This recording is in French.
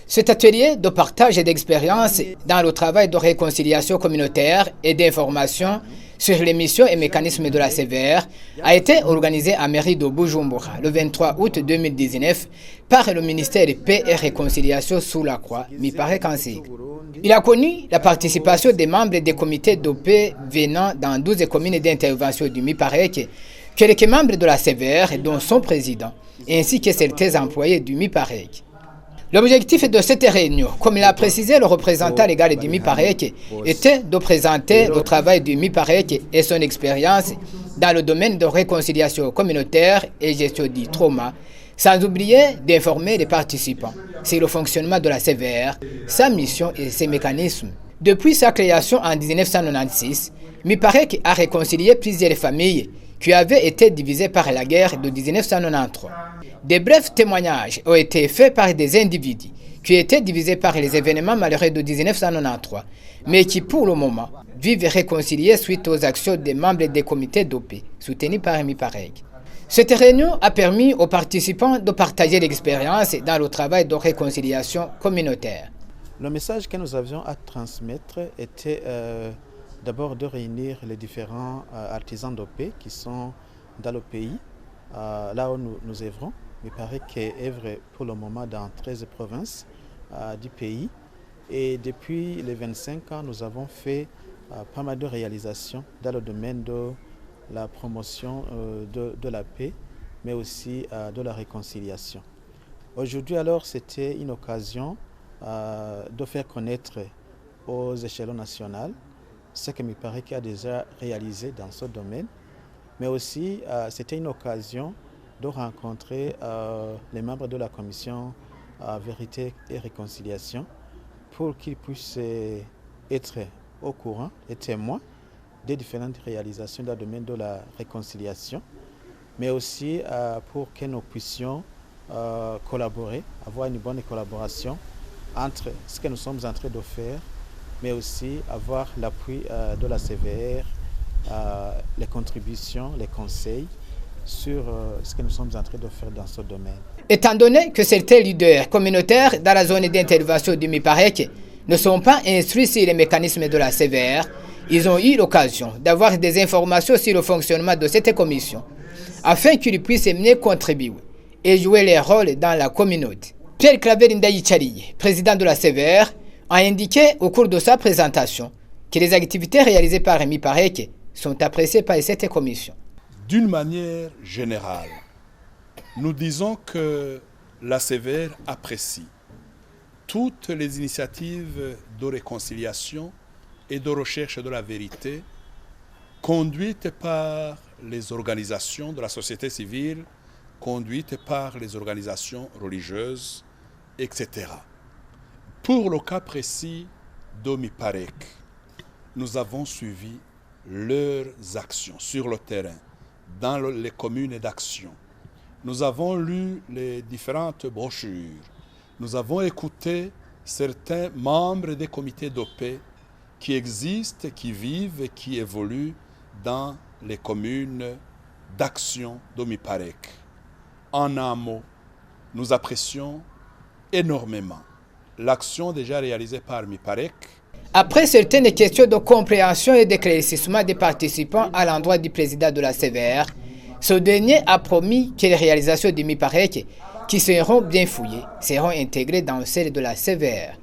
Cet atelier de partage d'expériences dans le travail de réconciliation communautaire et d'information sur les missions et mécanismes de la CVR a été organisé à mairie de Bujumbura le 23 août 2019 par le ministère de Paix et Réconciliation sous la Croix, Miparek Ansig. Il a connu la participation des membres des comités de paix venant dans 12 communes d'intervention du Miparek, quelques membres de la CVR dont son président, ainsi que certains employés du Miparek. L'objectif de cette réunion, comme l'a précisé le représentant légal du MIPAREC, était de présenter le travail du MIPAREC et son expérience dans le domaine de réconciliation communautaire et gestion du trauma, sans oublier d'informer les participants sur le fonctionnement de la CVR, sa mission et ses mécanismes. Depuis sa création en 1996, MIPAREC a réconcilié plusieurs familles qui avaient été divisées par la guerre de 1993. Des brefs témoignages ont été faits par des individus qui étaient divisés par les événements malheureux de 1993, mais qui pour le moment vivent réconciliés suite aux actions des membres des comités de paix soutenus par MIPAREC. Cette réunion a permis aux participants de partager l'expérience dans le travail de réconciliation communautaire. Le message que nous avions à transmettre était d'abord de réunir les différents artisans de paix qui sont dans le pays, là où nous œuvrons. Il paraît qu'il œuvre pour le moment dans 13 provinces du pays. Et depuis les 25 ans, nous avons fait pas mal de réalisations dans le domaine de la promotion de la paix, mais aussi de la réconciliation. Aujourd'hui, alors, c'était une occasion de faire connaître aux échelons nationaux ce que MIPAREC a déjà réalisé dans ce domaine, mais aussi c'était une occasion de rencontrer les membres de la commission Vérité et Réconciliation pour qu'ils puissent être au courant et témoins des différentes réalisations dans le domaine de la réconciliation, mais aussi pour que nous puissions collaborer, avoir une bonne collaboration entre ce que nous sommes en train de faire, mais aussi avoir l'appui de la CVR, les contributions, les conseils sur ce que nous sommes en train de faire dans ce domaine. Étant donné que certains leaders communautaires dans la zone d'intervention du MIPAREC ne sont pas instruits sur les mécanismes de la CVR, ils ont eu l'occasion d'avoir des informations sur le fonctionnement de cette commission, afin qu'ils puissent mieux contribuer et jouer leur rôle dans la communauté. Pierre Claver Ndayichariye, président de la CVR, a indiqué au cours de sa présentation que les activités réalisées par MIPAREC sont appréciées par cette commission. D'une manière générale, nous disons que la CVR apprécie toutes les initiatives de réconciliation et de recherche de la vérité conduites par les organisations de la société civile, conduites par les organisations religieuses, etc. Pour le cas précis de MIPAREC, nous avons suivi leurs actions sur le terrain, dans les communes d'action. Nous avons lu les différentes brochures. Nous avons écouté certains membres des comités de paix qui existent, qui vivent et qui évoluent dans les communes d'action de MIPAREC. En un mot, nous apprécions énormément l'action déjà réalisée par MIPAREC. Après certaines questions de compréhension et d'éclaircissement des participants à l'endroit du président de la CVR, ce dernier a promis que les réalisations du MIPAREC, qui seront bien fouillées, seront intégrées dans celles de la CVR.